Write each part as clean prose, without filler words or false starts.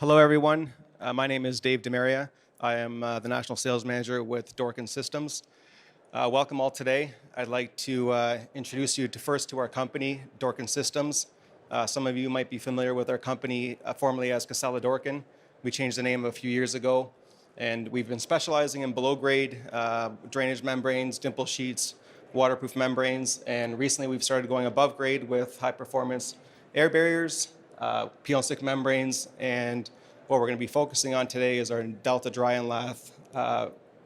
Hello, everyone. My name is Dave DeMaria. I am the National Sales Manager with Dörken Systems. Welcome all today. I'd like to introduce you first to our company, Dörken Systems. Some of you might be familiar with our company, formerly as Casella Dörken. We changed the name a few years ago, and we've been specializing in below-grade drainage membranes, dimple sheets, waterproof membranes, and recently we've started going above grade with high-performance air barriers, peel-and-stick membranes, and what we're going to be focusing on today is our Delta Dry and Lath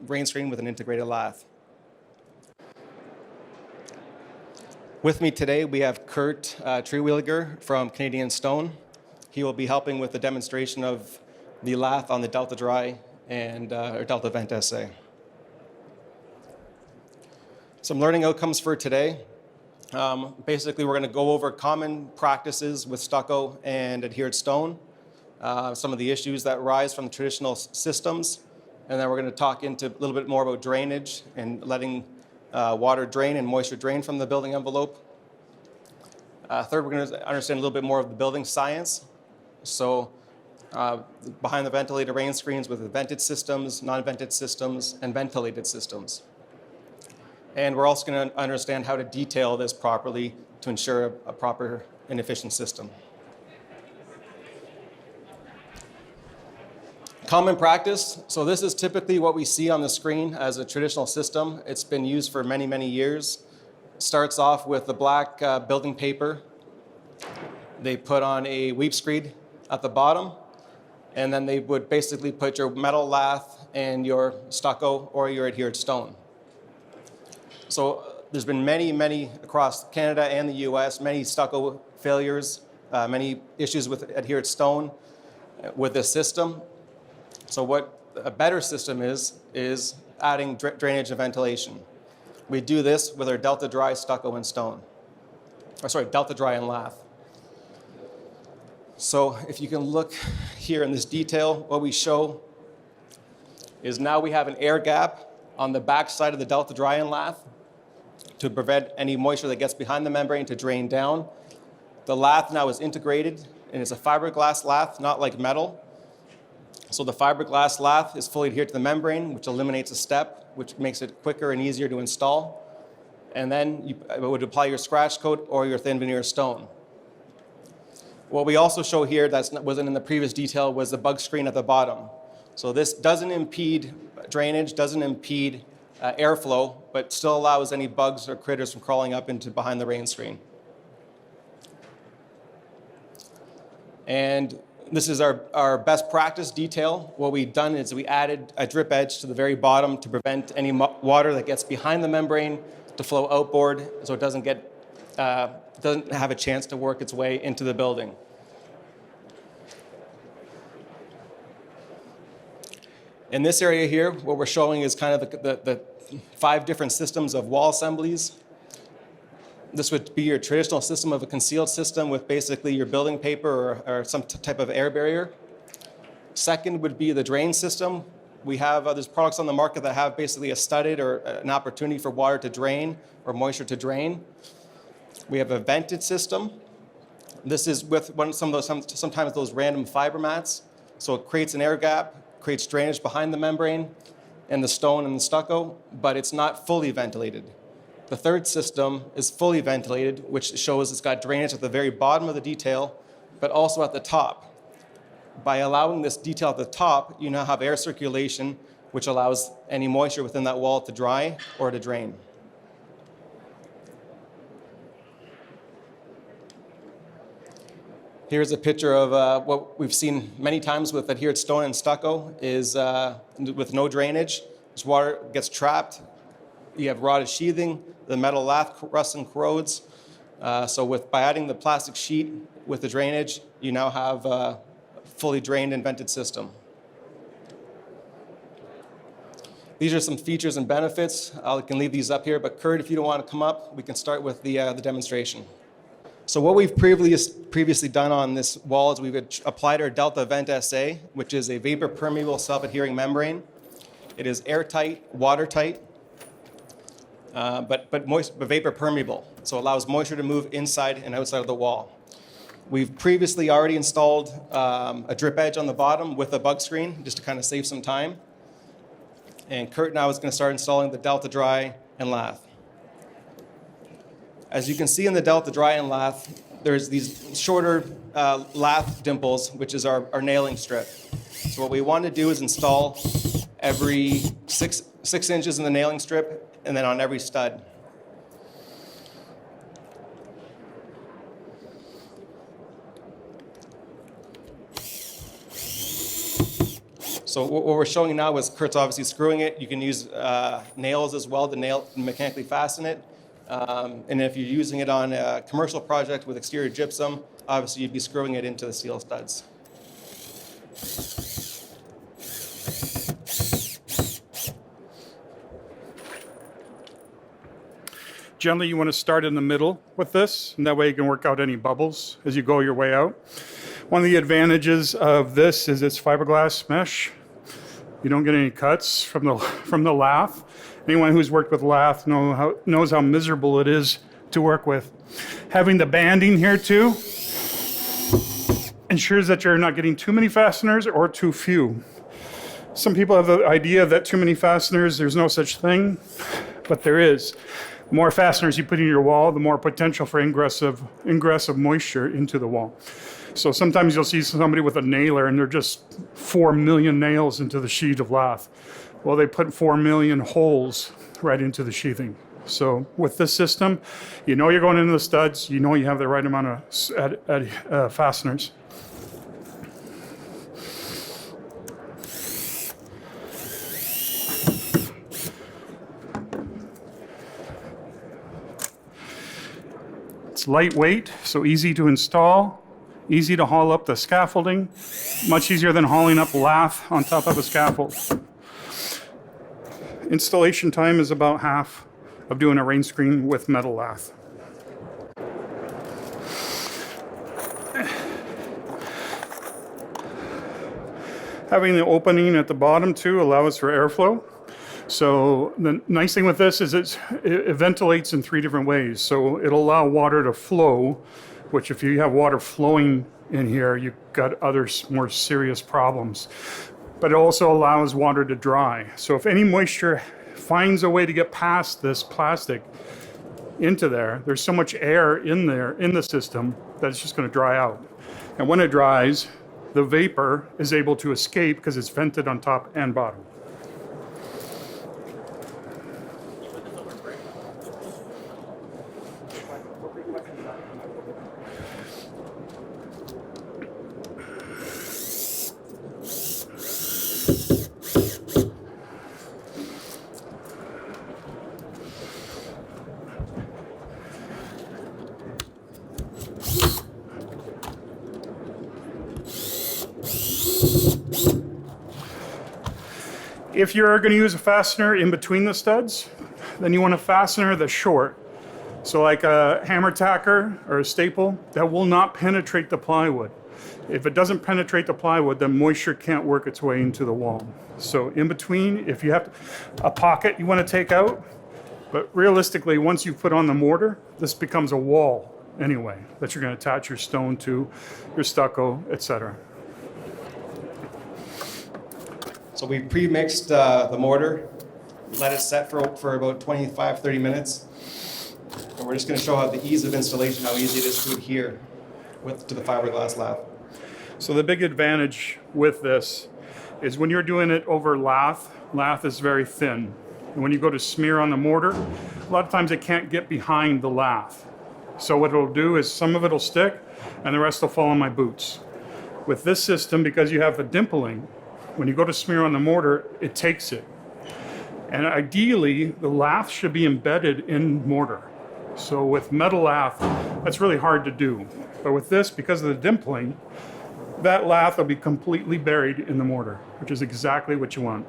rain screen with an integrated lath. With me today, we have Kurt Treewilliger from Canadian Stone. He will be helping with the demonstration of the lath on the Delta Dry and our Delta Vent SA. Some learning outcomes for today. Basically, we're going to go over common practices with stucco and adhered stone, some of the issues that rise from traditional systems, and then we're going to talk into a little bit more about drainage and letting water drain and moisture drain from the building envelope. Third, we're going to understand a little bit more of the building science. So behind the ventilated rain screens with vented systems, non-vented systems, and ventilated systems. And we're also going to understand how to detail this properly to ensure a proper and efficient system. Common practice. So this is typically what we see on the screen as a traditional system. It's been used for many, many years. Starts off with the black building paper. They put on a weep screed at the bottom, and then they would basically put your metal lath and your stucco or your adhered stone. So there's been many across Canada and the US, many stucco failures, many issues with adhered stone with this system. So what a better system is adding drainage and ventilation. We do this with our Delta Dry stucco and stone. Delta Dry and lath. So if you can look here in this detail, what we show is now we have an air gap on the back side of the Delta Dry and lath to prevent any moisture that gets behind the membrane to drain down. The lath now is integrated, and it's a fiberglass lath, not like metal. So the fiberglass lath is fully adhered to the membrane, which eliminates a step, which makes it quicker and easier to install. And then you would apply your scratch coat or your thin veneer stone. What we also show here that wasn't in the previous detail was the bug screen at the bottom. So this doesn't impede drainage, doesn't impede airflow, but still allows any bugs or critters from crawling up into behind the rain screen. And this is our best practice detail. What we've done is we added a drip edge to the very bottom to prevent any water that gets behind the membrane to flow outboard, so it doesn't have a chance to work its way into the building. In this area here, what we're showing is kind of the 5 different systems of wall assemblies. This would be your traditional system of a concealed system with basically your building paper or some type of air barrier. Second would be the drain system. We have there's products on the market that have basically a studded or an opportunity for water to drain or moisture to drain. We have a vented system. This is with sometimes those random fiber mats. So it creates an air gap, creates drainage behind the membrane and the stone and the stucco, but it's not fully ventilated. The third system is fully ventilated, which shows it's got drainage at the very bottom of the detail, but also at the top. By allowing this detail at the top, you now have air circulation, which allows any moisture within that wall to dry or to drain. Here's a picture of what we've seen many times with adhered stone and stucco is with no drainage. This water gets trapped. You have rotted sheathing. The metal lath rusts and corrodes. So by adding the plastic sheet with the drainage, you now have a fully drained and vented system. These are some features and benefits. I can leave these up here, but Kurt, if you don't want to come up, we can start with the demonstration. So what we've previously done on this wall is we've applied our Delta Vent SA, which is a vapor permeable self-adhering membrane. It is airtight, watertight, but vapor permeable, so it allows moisture to move inside and outside of the wall. We've previously already installed a drip edge on the bottom with a bug screen, just to kind of save some time. And Kurt now is going to start installing the Delta Dry and Lath. As you can see in the Delta Dry and Lath, there's these shorter lath dimples, which is our nailing strip. So what we want to do is install every 6 inches in the nailing strip, and then on every stud. So what we're showing now is Kurt's obviously screwing it. You can use nails as well to mechanically fasten it. And if you're using it on a commercial project with exterior gypsum, obviously you'd be screwing it into the steel studs. Generally, you want to start in the middle with this, and that way you can work out any bubbles as you go your way out. One of the advantages of this is it's fiberglass mesh. You don't get any cuts from the lath. Anyone who's worked with lath knows how miserable it is to work with. Having the banding here too ensures that you're not getting too many fasteners or too few. Some people have the idea that too many fasteners, there's no such thing, but there is. The more fasteners you put in your wall, the more potential for ingress of moisture into the wall. So sometimes you'll see somebody with a nailer and they're just 4 million nails into the sheet of lath. Well, they put 4 million holes right into the sheathing. So with this system, you know you're going into the studs, you know you have the right amount of fasteners. It's lightweight, so easy to install. Easy to haul up the scaffolding, much easier than hauling up lath on top of a scaffold. Installation time is about half of doing a rain screen with metal lath. Having the opening at the bottom too allows for airflow. So the nice thing with this is it ventilates in 3 different ways. So it'll allow water to flow, which if you have water flowing in here, you've got other more serious problems. But it also allows water to dry. So if any moisture finds a way to get past this plastic into there, there's so much air in there, in the system, that it's just gonna dry out. And when it dries, the vapor is able to escape because it's vented on top and bottom. If you're going to use a fastener in between the studs, then you want a fastener that's short. So like a hammer tacker or a staple, that will not penetrate the plywood. If it doesn't penetrate the plywood, then moisture can't work its way into the wall. So in between, if you have a pocket you want to take out, but realistically, once you put on the mortar, this becomes a wall anyway, that you're going to attach your stone to, your stucco, etc. So we pre-mixed the mortar, let it set for about 25, 30 minutes. And we're just going to show how the ease of installation, how easy it is to adhere to the fiberglass lath. So the big advantage with this is when you're doing it over lath is very thin. And when you go to smear on the mortar, a lot of times it can't get behind the lath. So what it'll do is some of it'll stick and the rest will fall on my boots. With this system, because you have the dimpling, when you go to smear on the mortar, it takes it. And ideally, the lath should be embedded in mortar. So with metal lath, that's really hard to do. But with this, because of the dimpling, that lath will be completely buried in the mortar, which is exactly what you want.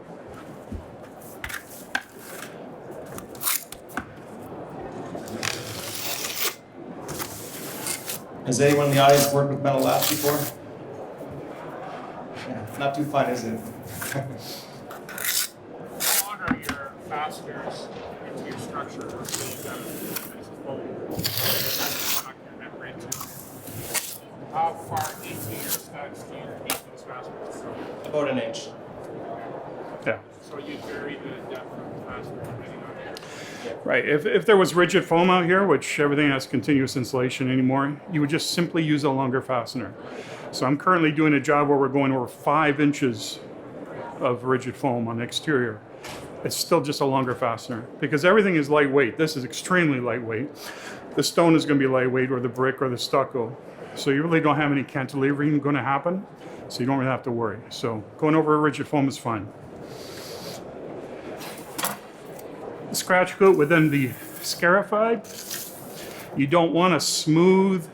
Has anyone in the audience worked with metal lath before? Yeah, not too fun, is it? Honor your fasteners into your structure. about an inch. Yeah. So you vary the depth of fastener depending on Right. If there was rigid foam out here, which everything has continuous insulation anymore, you would just simply use a longer fastener. So I'm currently doing a job where we're going over 5 inches of rigid foam on the exterior. It's still just a longer fastener because everything is lightweight. This is extremely lightweight. The stone is going to be lightweight, or the brick, or the stucco. So you really don't have any cantilevering going to happen. So you don't really have to worry. So going over a rigid foam is fine. The scratch coat within the scarified, you don't want a smooth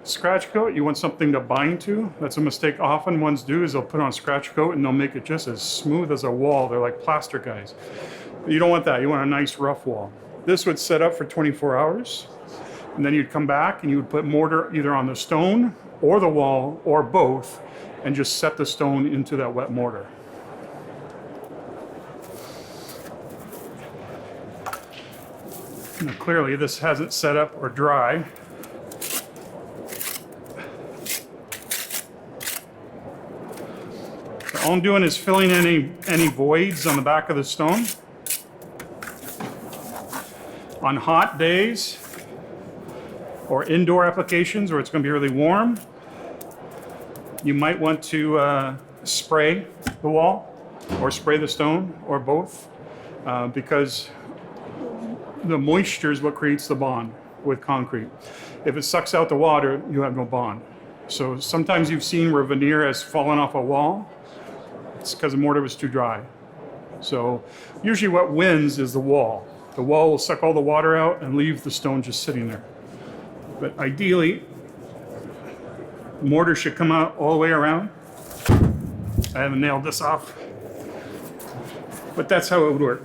scratch coat. You want something to bind to. That's a mistake often ones do, is they'll put on a scratch coat and they'll make it just as smooth as a wall. They're like plaster guys. You don't want that. You want a nice rough wall. This would set up for 24 hours. And then you'd come back and you would put mortar either on the stone or the wall or both and just set the stone into that wet mortar. Now, clearly this hasn't set up or dry. So all I'm doing is filling in any voids on the back of the stone. On hot days or indoor applications where it's going to be really warm, you might want to spray the wall or spray the stone or both because the moisture is what creates the bond with concrete. If it sucks out the water, you have no bond. So sometimes you've seen where veneer has fallen off a wall. It's because the mortar was too dry. So usually what wins is the wall. The wall will suck all the water out and leave the stone just sitting there. But ideally, mortar should come out all the way around. I haven't nailed this off, but that's how it would work.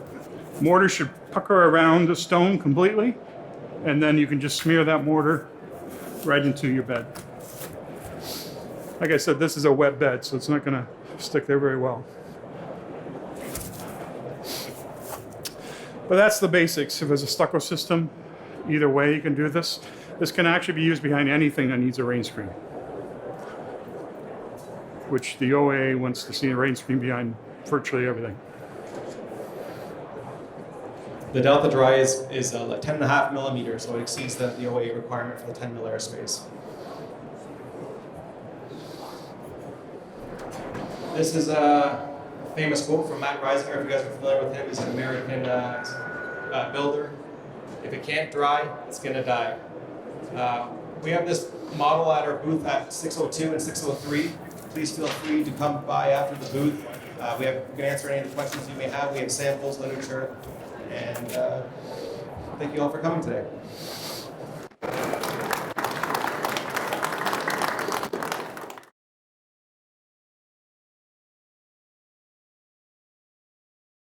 Mortar should pucker around the stone completely, and then you can just smear that mortar right into your bed. Like I said, this is a wet bed, so it's not going to stick there very well. But that's the basics. If it's a stucco system, either way you can do this. This can actually be used behind anything that needs a rain screen, which the OA wants to see a rain screen behind virtually everything. The Delta Dry is like 10.5 millimeters, so it exceeds the OA requirement for the 10 mil airspace. This is a famous quote from Matt Reisinger. If you guys are familiar with him, he's an American builder. If it can't dry, it's going to die. We have this model at our booth at 602 and 603. Please feel free to come by after the booth. We can answer any of the questions you may have. We have samples, literature, and thank you all for coming today.